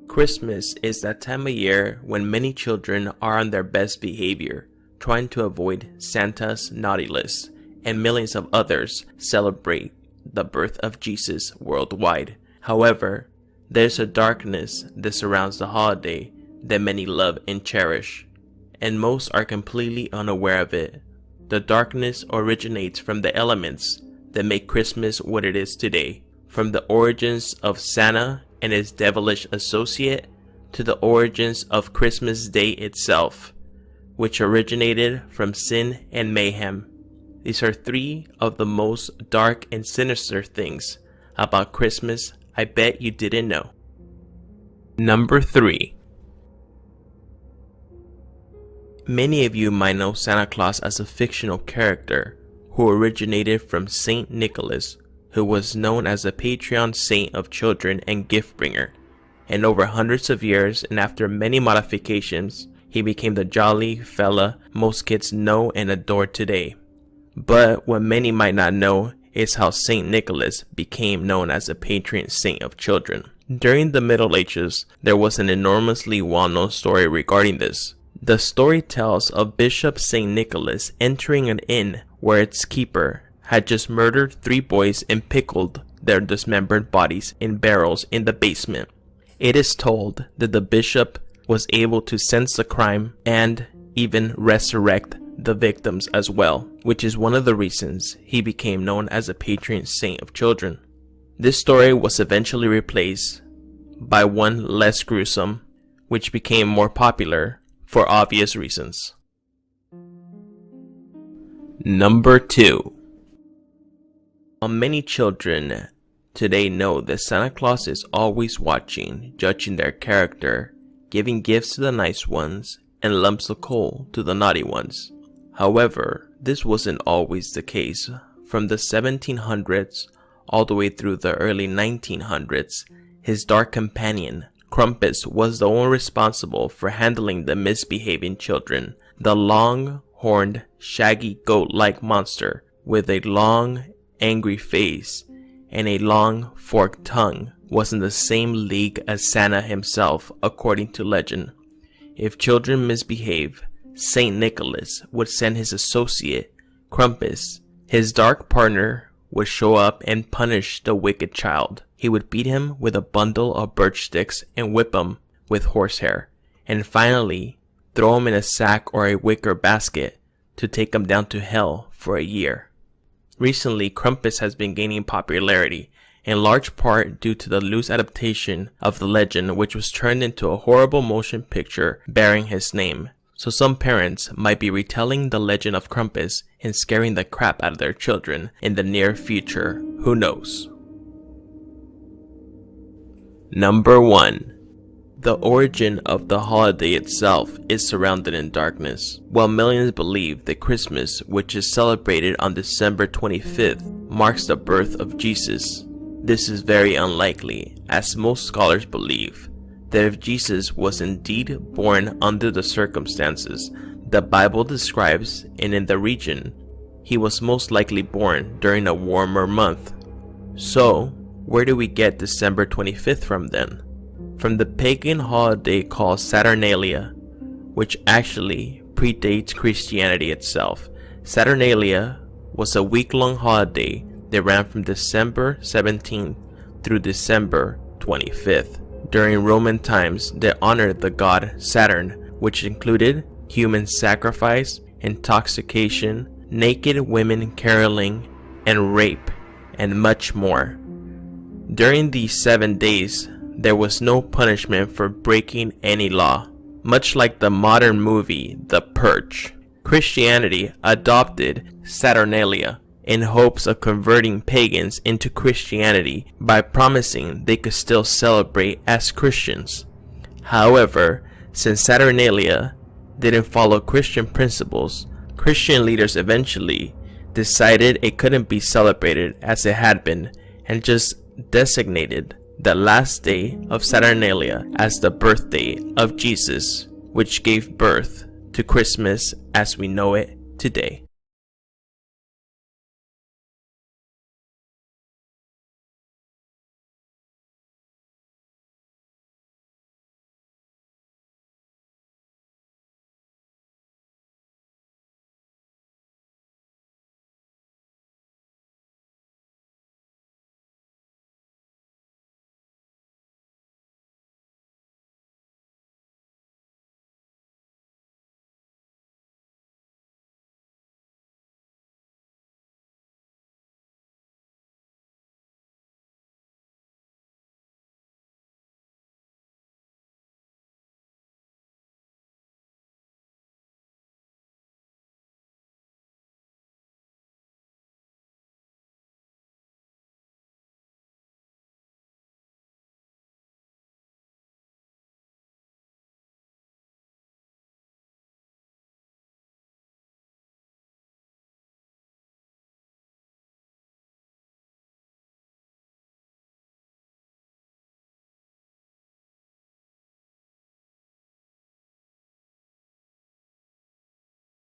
Christmas is that time of year when many children are on their best behavior, trying to avoid Santa's naughty list, and millions of others celebrate the birth of Jesus worldwide. However, there's a darkness that surrounds the holiday that many love and cherish, and most are completely unaware of it. The darkness originates from the elements that make Christmas what it is today, from the origins of Santa and his devilish associate to the origins of Christmas Day itself, which originated from sin and mayhem. These are three of the most dark and sinister things about Christmas I bet you didn't know. Number 3. Many of you might know Santa Claus as a fictional character who originated from Saint Nicholas, who was known as the patron saint of children and gift bringer. And over hundreds of years and after many modifications, he became the jolly fella most kids know and adore today. But what many might not know is how Saint Nicholas became known as the patron saint of children. During the Middle Ages, there was an enormously well-known story regarding this. The story tells of Bishop Saint Nicholas entering an inn where its keeper had just murdered 3 boys and pickled their dismembered bodies in barrels in the basement. It is told that the bishop was able to sense the crime and even resurrect the victims as well, which is one of the reasons he became known as a patron saint of children. This story was eventually replaced by one less gruesome, which became more popular for obvious reasons. Number 2. While many children today know that Santa Claus is always watching, judging their character, giving gifts to the nice ones, and lumps of coal to the naughty ones. However, this wasn't always the case. From the 1700s all the way through the early 1900s, his dark companion, Krampus, was the one responsible for handling the misbehaving children. The long-horned, shaggy goat-like monster with a long, angry face and a long forked tongue was in the same league as Santa himself, according to legend. If children misbehave, Saint Nicholas would send his associate, Krampus. His dark partner would show up and punish the wicked child. He would beat him with a bundle of birch sticks and whip him with horsehair, and finally throw him in a sack or a wicker basket to take him down to hell for a year. Recently, Krampus has been gaining popularity, in large part due to the loose adaptation of the legend, which was turned into a horrible motion picture bearing his name. So some parents might be retelling the legend of Krampus and scaring the crap out of their children in the near future. Who knows? Number 1. The origin of the holiday itself is surrounded in darkness. While millions believe that Christmas, which is celebrated on December 25th, marks the birth of Jesus, this is very unlikely, as most scholars believe that if Jesus was indeed born under the circumstances the Bible describes and in the region, he was most likely born during a warmer month. So, where do we get December 25th from then? From the pagan holiday called Saturnalia, which actually predates Christianity itself. Saturnalia was a week-long holiday that ran from December 17th through December 25th. During Roman times, they honored the god Saturn, which included human sacrifice, intoxication, naked women caroling, and rape, and much more. During these 7 days, there was no punishment for breaking any law, much like the modern movie The Purge. Christianity adopted Saturnalia in hopes of converting pagans into Christianity by promising they could still celebrate as Christians. However, since Saturnalia didn't follow Christian principles, Christian leaders eventually decided it couldn't be celebrated as it had been and just designated the last day of Saturnalia as the birthday of Jesus, which gave birth to Christmas as we know it today.